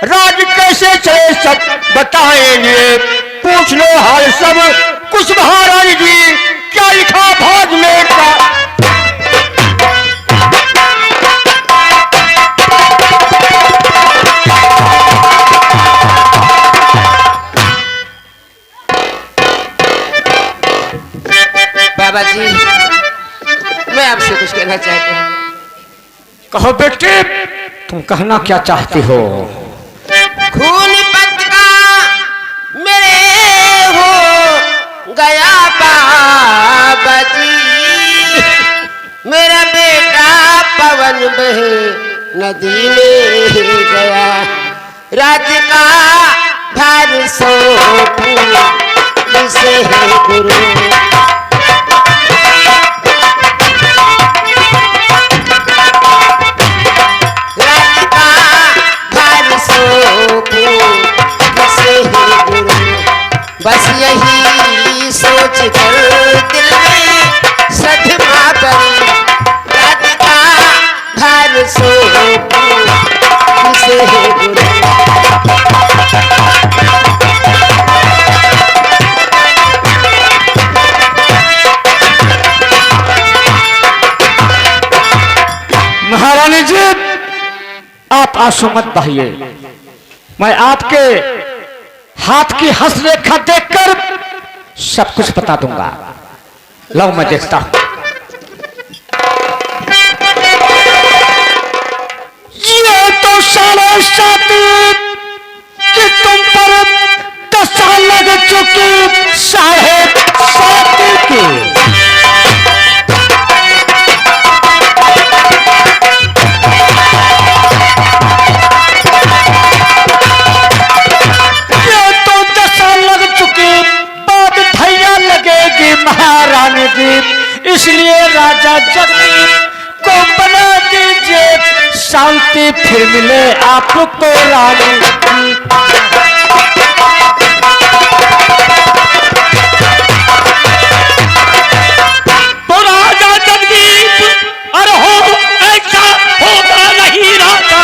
राज कैसे चले सब बताएंगे, पूछ लो हाल सब कुछ महारानी जी, क्या लिखा भाग में का। बाबा जी, मैं आपसे कुछ कहना चाहती हूँ। कहो बेटे, तुम कहना क्या चाहती हो? खून पत का मेरे हो गया बाबा जी, मेरा बेटा पवन बहे नदी में गया, राज का भार सौंपू जिसे है गुरु, बस यही सोच कर दिल में सदमा बनी, रात का भार सौंपू जिसे है गुरु। महारानी जी, आप आंसू मत बहाइए, मैं आपके हाथ की हस्तरेखा देखकर सब कुछ बता दूंगा। लो मैं देखता हूं। ये तो सालों साथी कि तुम पर 10 साल लग चुकी, 7.5 की। महारानी जी, इसलिए राजा जगदीप को बना दीजिए, शांति फिर मिले आपको रानी जी। तो राजा जगदीप, अरे हो ऐसा होगा नहीं राजा।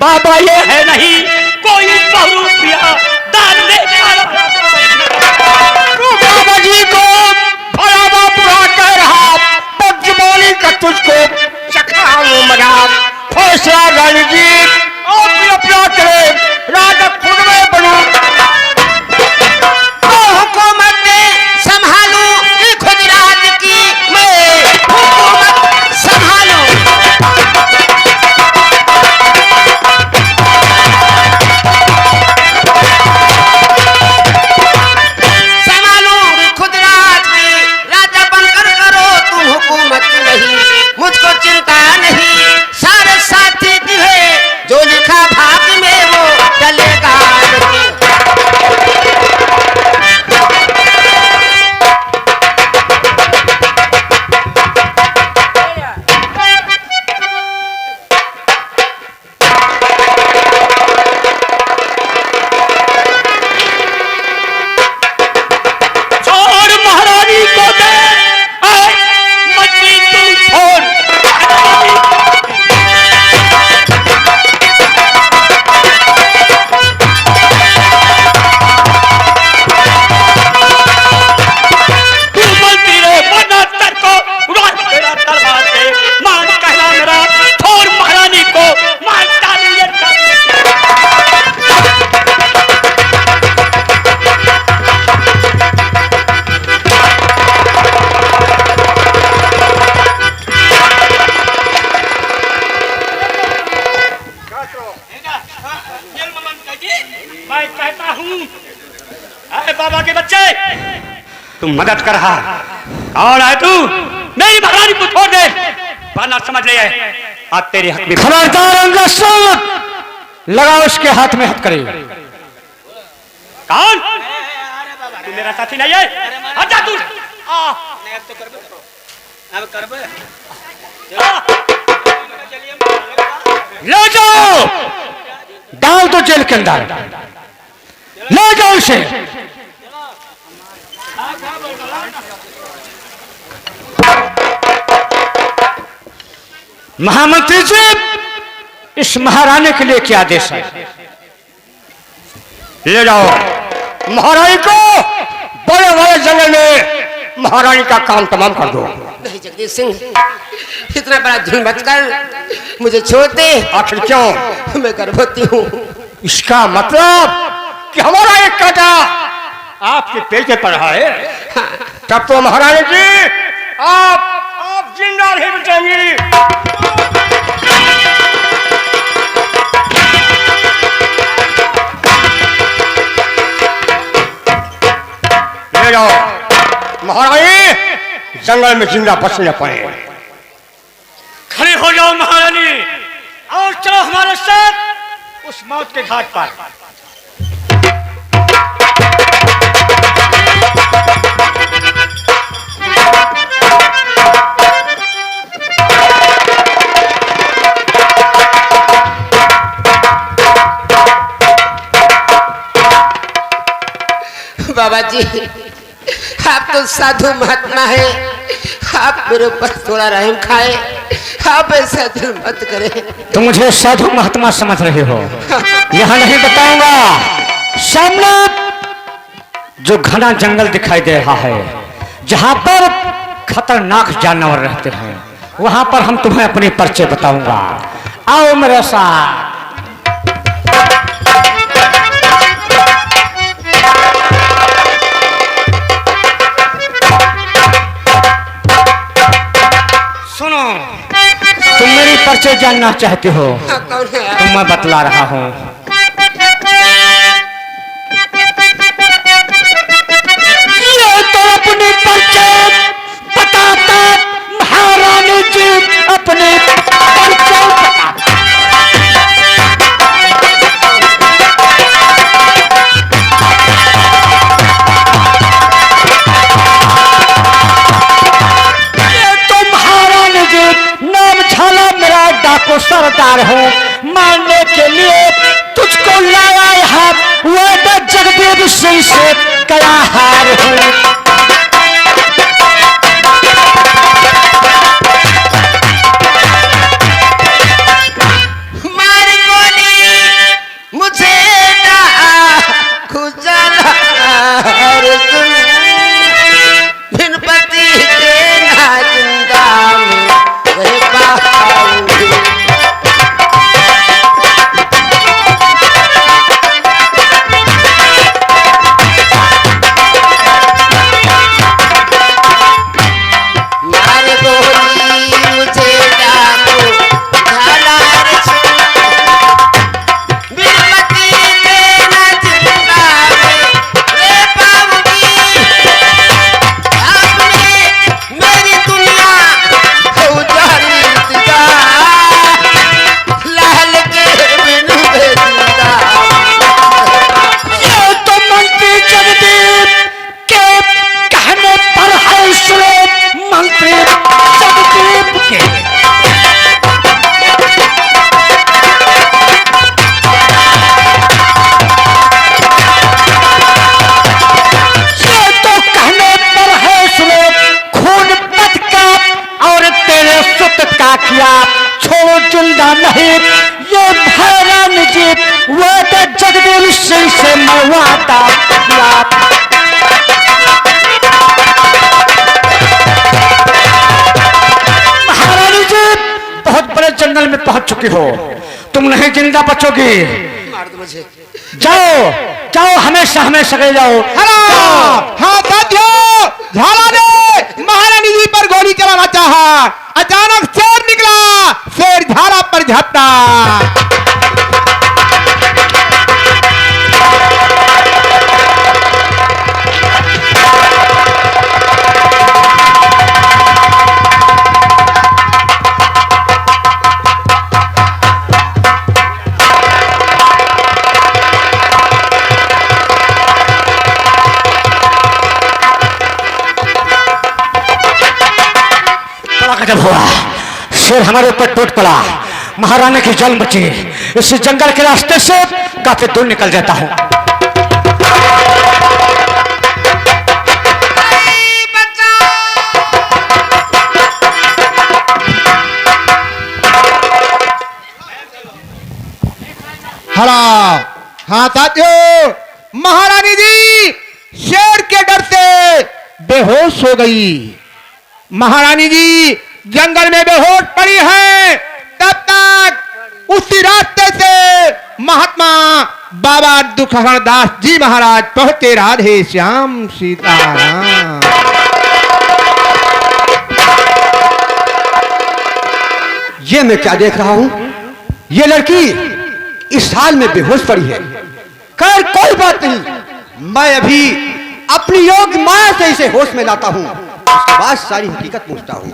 बाबा ये है नहीं कोई बहुरूपिया दान दे, तो बाबा जी को भला बुरा कह रहा, पगजमानी का तुझको चखाऊं मना। फैसला रानी जी और अपना करे, राजा खुद में बनू, हुकूमत संभालू खुद राज की, मैं हुकूमत संभालू। मुझको चिंता नहीं, सारे साथी की है, जो लिखा भाग में वो चलेगा नहीं। मैं कहता हूँ, अरे बाबा के बच्चे, तुम मदद कर रहा, कौन है तू? मेरी महारानी को छोड़ दे, वरना समझ ले आज तेरे हक में। खबरदार लगा उसके हाथ में हाथ करे। कौन? तू मेरा साथी नहीं है, हट जा तू। ले जाओ, डाल दो जेल के अंदर, ले जाओ इसे। महामंत्री जी, इस महारानी के लिए क्या आदेश है? ले जाओ महारानी को बड़े बड़े जंगल में महारानी का काम तमाम कर दो। नहीं जगदीश सिंह, इतना बड़ा जुल्म मत कर, मुझे छोड़ दे। आखिर क्यों? मैं गर्भवती हूँ। इसका मतलब कि हमारा एक कांटा आपके पेट पर है। तब तो महारानी जी आप जिंदा नहीं बचेंगी। ले जाओ महारानी, जंगल में जिंदा बच न पाए। खड़े हो जाओ महारानी और चलो हमारे साथ उस मौत के घाट पर। बाबा जी, आप तो साधु महात्मा है, आप मेरे ऊपर थोड़ा रहम खाए, आप ऐसा दिल मत करें। तुम मुझे साधु महात्मा समझ रहे हो? यहाँ नहीं बताऊंगा। सामने जो घना जंगल दिखाई दे रहा है, जहां पर खतरनाक जानवर रहते हैं, वहां पर हम तुम्हें अपने परिचय बताऊंगा। आओ मेरे साथ। सुनो, तुम मेरी परिचय जानना चाहते हो? कौन है आप? तो मैं बतला रहा हूँ। ये तो अपनी परिचय बताता महारानी जी, अपने परिचय को सरदार हूँ, मारने के लिए तुझको लाया है। वो जगदेव सिंह से कया हार हूँ। छोड़ो जिंदा नहीं, ये भैरन जी वो तो जगदेव सिंह से मरवाता। महारानी जी बहुत बड़े जंगल में पहुंच चुकी हो, तुम नहीं जिंदा बचोगी। मार दो मुझे। जाओ जाओ, हमेशा हमेशा गए जाओ। हाँ साथियों, झाला ने महारानी जी पर गोली चलाना चाहा, अचानक शेर निकला, शेर झाला पर झपटा। जब हुआ शेर हमारे ऊपर टूट पड़ा, महारानी की जान बची, इस जंगल के रास्ते से काफी दूर निकल जाता हूँ। हरा हाँ साथियों, महारानी जी शेर के डर से बेहोश हो गई। महारानी जी जंगल में बेहोश पड़ी है। तब तक उसी रास्ते से महात्मा बाबा दुखहरण दास जी महाराज पहुंचे। राधे श्याम सीताराम। ये मैं क्या देख रहा हूँ? ये लड़की इस हाल में बेहोश पड़ी है। खैर कोई बात नहीं, मैं अभी अपनी योग माया से इसे होश में लाता हूँ, उसके बाद सारी हकीकत पूछता हूँ।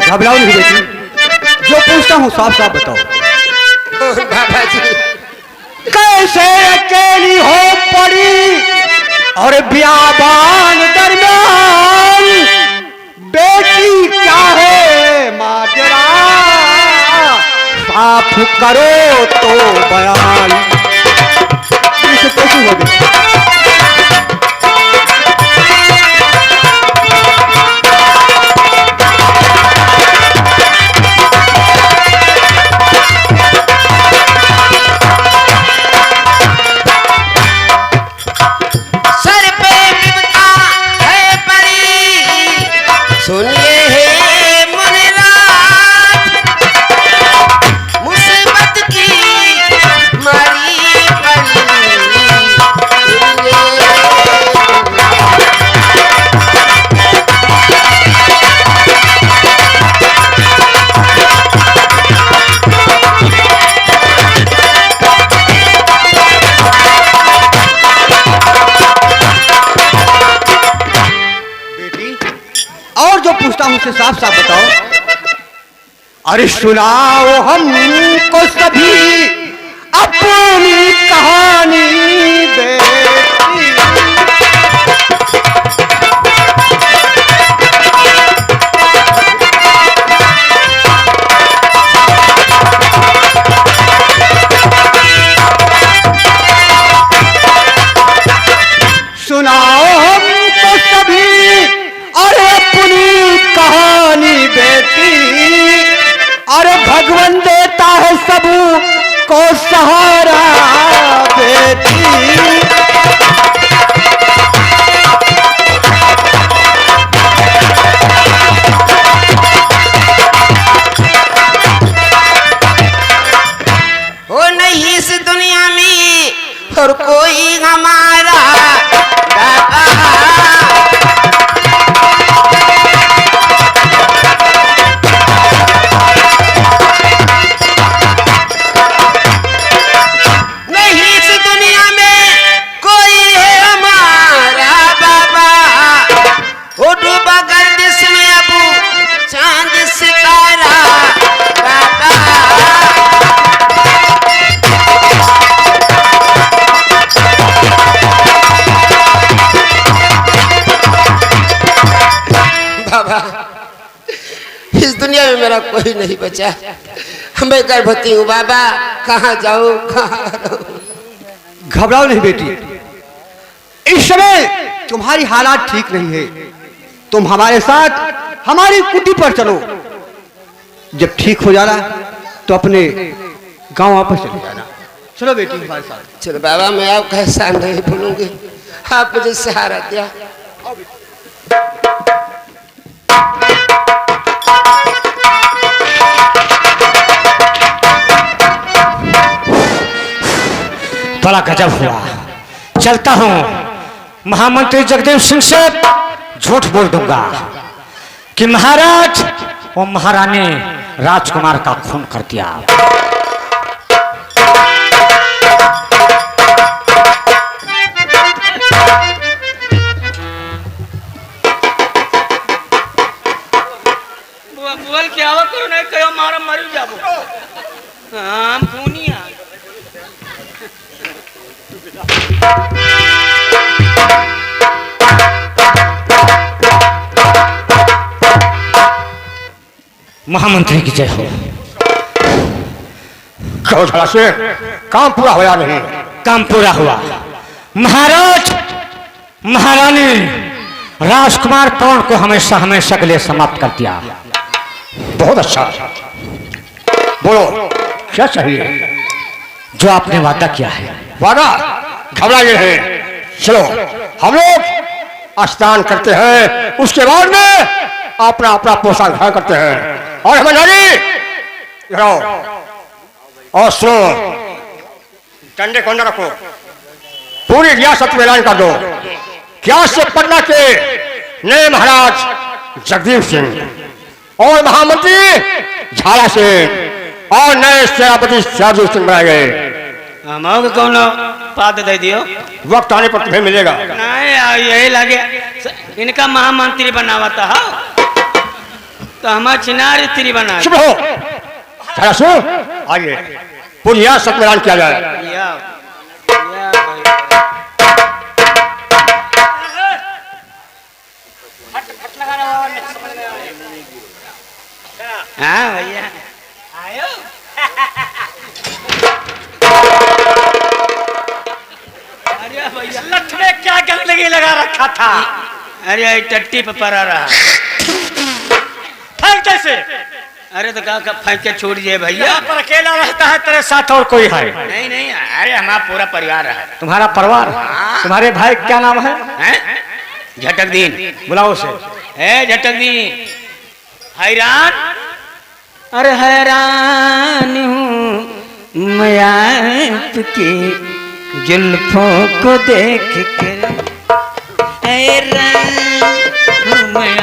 घबराओ नहीं बेटी, जो पूछता हूँ साफ साफ बताओ। बाबा जी कैसे अकेली हो पड़ी और बियाबान दरमियान, बेटी क्या है माजरा, साफ करो तो बयान। इसे कैसे हो गई? मुझसे साफ साफ बताओ। अरे सुनाओ हमको सभी अपनी कहानी बेटी। सुनाओ हमको सभी अरे अपनी कहानी बेटी। अरे भगवान देता है सब को सहारा बेटी। हो नहीं इस दुनिया में और कोई हमारा बाबा। नहीं इस दुनिया में कोई है हमारा बाबा। वो डूबा गर्दिश में अब चांद सितारा बाबा। बाबा इस दुनिया में मेरा कोई नहीं बचा। मैं गर्भवती हूँ बाबा, कहाँ जाऊँ कहाँ रहूं? घबराओ नहीं बेटी, इस समय तुम्हारी हालात ठीक नहीं है। तुम हमारे साथ हमारी कुटी पर चलो। जब ठीक हो जाना तो अपने गांव वापस चले जाना। चलो बेटी हमारे साथ। चलो बाबा, मैं आपका एहसान नहीं भूलूंगी। आप मुझे सहारा दिया। बड़ा गजब हुआ। चलता हूं महामंत्री जगदेव सिंह से झूठ बोल दूंगा कि महाराज और महारानी राजकुमार का खून कर दिया। बोल क्या करो नहीं कहो मारा मर जाबो। हम खूनिया महामंत्री की जय हो। कहो से काम पूरा होया नहीं? काम पूरा हुआ महाराज। महारानी राजकुमार पवन को हमेशा हमेशा के लिए समाप्त कर दिया। बहुत अच्छा। बोलो क्या चाहिए? जो आपने वादा किया है। वादा? घबराइए हैं। चलो हम लोग स्नान करते हैं, उसके बाद में अपना अपना पोशाक धारण करते हैं। और हमें नारी और सुनो, डंडे को अंदर रखो, पूरी रियासत में ऐलान कर दो क्या से पटना के नए महाराज जगदीप सिंह और महामंत्री झाला सिंह और नए सेनापति साधु सिंह बनाए गए। हमको कौन पद दे दियो? वक्त आने पर तुम्हें मिलेगा। नहीं यही लगे इनका महामंत्री बनावा था तो हमारा चिनार स्त्री बना। चुप हो। आइए पूरी रियासत में ऐलान किया जाए। हाँ भैया आयो। अरे भैया लठ में क्या गंदगी लगा रखा था? अरे टट्टी पे पड़ा रहा। फेंक कैसे? अरे तो कहा फेंक के छोड़ दिए भैया। यहाँ पर अकेला रहता है, तेरे साथ और कोई है? नहीं नहीं, अरे हमारा पूरा परिवार है। तुम्हारा परिवार? तुम्हारे भाई क्या नाम है? झटक दीन। बुलाओ उसे। झटक दीन। हैरान? अरे हैरान हूँ मैं आपकी जुल्फों को देख कर, हैरान हूँ मैं।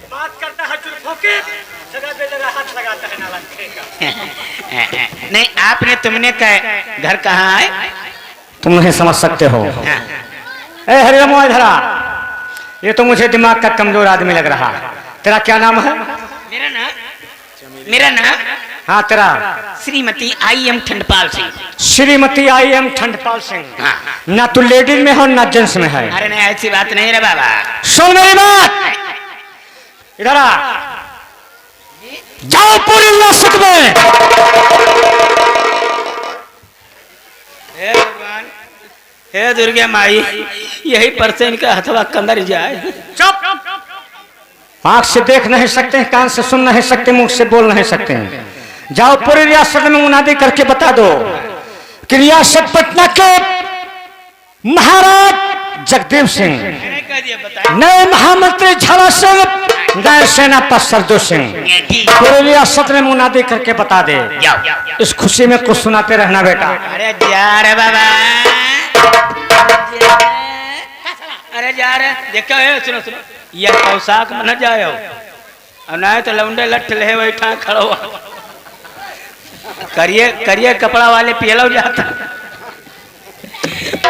बात करता है जुल्फों की, जगह पे जगह हाथ लगाता है नाला। नहीं आपने तुमने कहा घर कहाँ है? तुम नहीं समझ सकते हो। हरिराम धरा, ये तो मुझे दिमाग का कमजोर आदमी लग रहा है। तेरा क्या नाम है? मेरा नाम? हाँ तेरा? श्रीमती आई.एम. ठंडपाल सिंह। श्रीमती आई.एम. ठंडपाल सिंह। हाँ। ना तू लेडीज में हो ना जेंट्स में है। अरे नहीं ऐसी बात नहीं रे बाबा। सुन मेरी बात, इधर आ। जाओ पूरी रियासत में। हे भगवान, हे दुर्गा माई, यही पर से इनका हथवा कंदर जाए। चुप। आंख से देख नहीं सकते, कान से सुन नहीं सकते, मुंह से बोल नहीं सकते। जाओ पूरी रियासत में मुनादी करके बता दो कि रियासत पटना के महाराज जगदीप सिंह, नए महामंत्री झाला सिंह, नए सेनापति सरदू सिंह, पूरी रियासत में मुनादी करके बता दे। इस खुशी में कुछ सुनाते रहना बेटा। अरे जा रे बाबा, अरे जा रे। देखो सुनो सुनो, ये पोशाक में न जाए हो, और नहीं तो लौंडे लठ ले बैठा खड़ो करिए करिए कपड़ा वाले पियलो जाता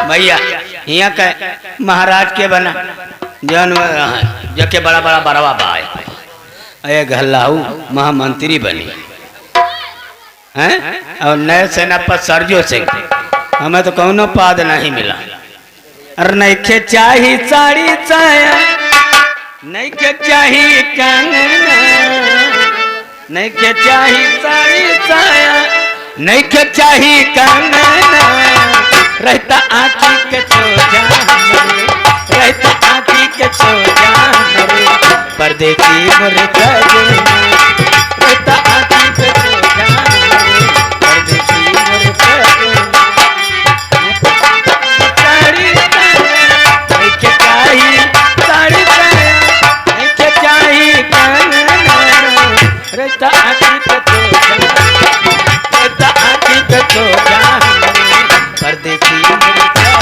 भैया। यहाँ का महाराज के बना जन जके बड़ा बड़ा बड़वा बाय अरे घल्लाऊ महामंत्री बनी हैं, और नए सेनापति सरजू सिंह। हमें तो कौनो पद नहीं मिला। अरे नहीं के चाही साड़ी साया, नहीं के चाही कंगना, नहीं के चाही साड़ी साया, नहीं के चाही कंगना, रहता आँखी के सोजा, रहता आँखी के सोजा, परदेसी मोरे सजना, रहता आँखी के सोजा, परदेसी मोरे सजना। साड़ी साया, नहीं के चाही साड़ी साया, नहीं के चाही कंगना, रहता आँखी के सोजा, रहता आँखी के सोजा, परदेसी मोरे सजना।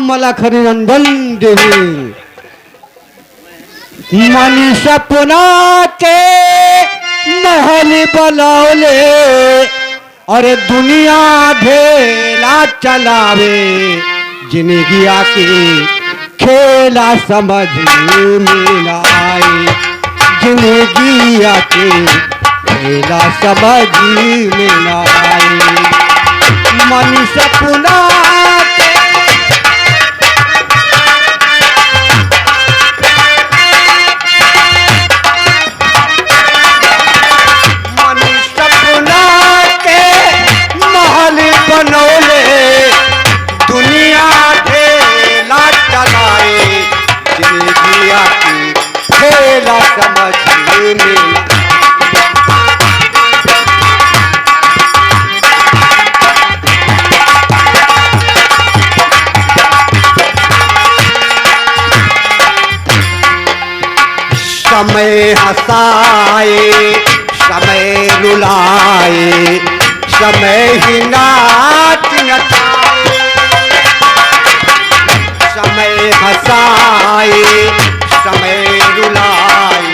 मलख निरंजन देवी मनी सपना के महल बनौले अरे दुनिया ढेला चलावे जिंदगी आके खेला समझ में ना आई, जिंदगी आके खेला समझ में ना आई। मन सपना बनौले दुनिया ढेला चलाए जिंदगी आकी खेला समझ में। समय हंसाए समय रुलाए समय ही नाच नचाए, समय हंसाए समय रुलाए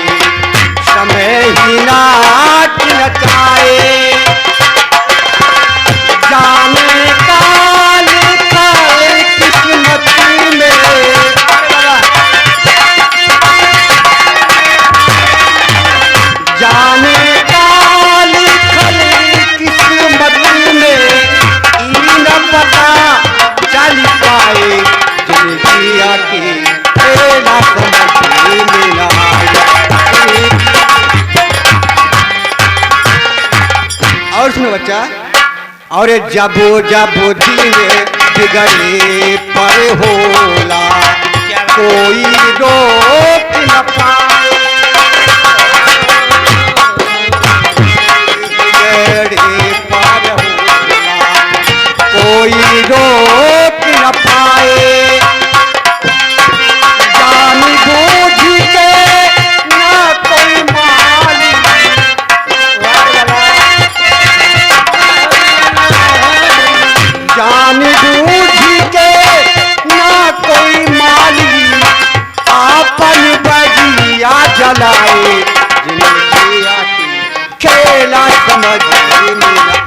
समय ही नाच नचाए। जाने काल काल किस्मत में, जाने काल काल किस्मत में न पता चल पाए जिंदगी आके खेला समझ में ना आए। और सुनो बच्चा, और जबो जबो दिल बिगड़े पर होला कोई रोक न पाए, बिगड़े पर होला कोई रोक न पाए। जान बूझ के ना कोई मालिक, जान बूझ के ना कोई मालिक आपन बगिया जलाए जिंदगी आती खेला समझ में ना आए।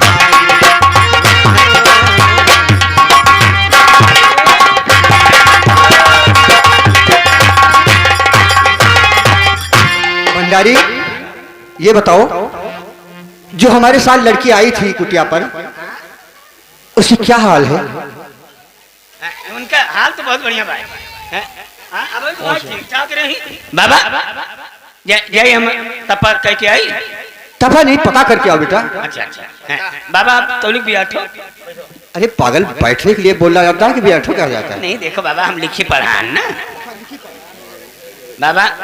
भंडारी ये बताओ, जो हमारे साथ लड़की आई थी कुटिया पर, उसकी क्या हाल है? उनका हाल तो बहुत बढ़िया भाई है। अब तो ठीक ठाक रही बाबा। जय हम तपा कह के आई। तपा नहीं, पता करके आओ बेटा। अच्छा अच्छा बाबा, आप तौलिक भी बैठो। अरे पागल, बैठने के लिए बोला जाता है कि बैठो कहा जाता है? नहीं देखो बाबा, हम लिखी पढ़ान ना बाबा।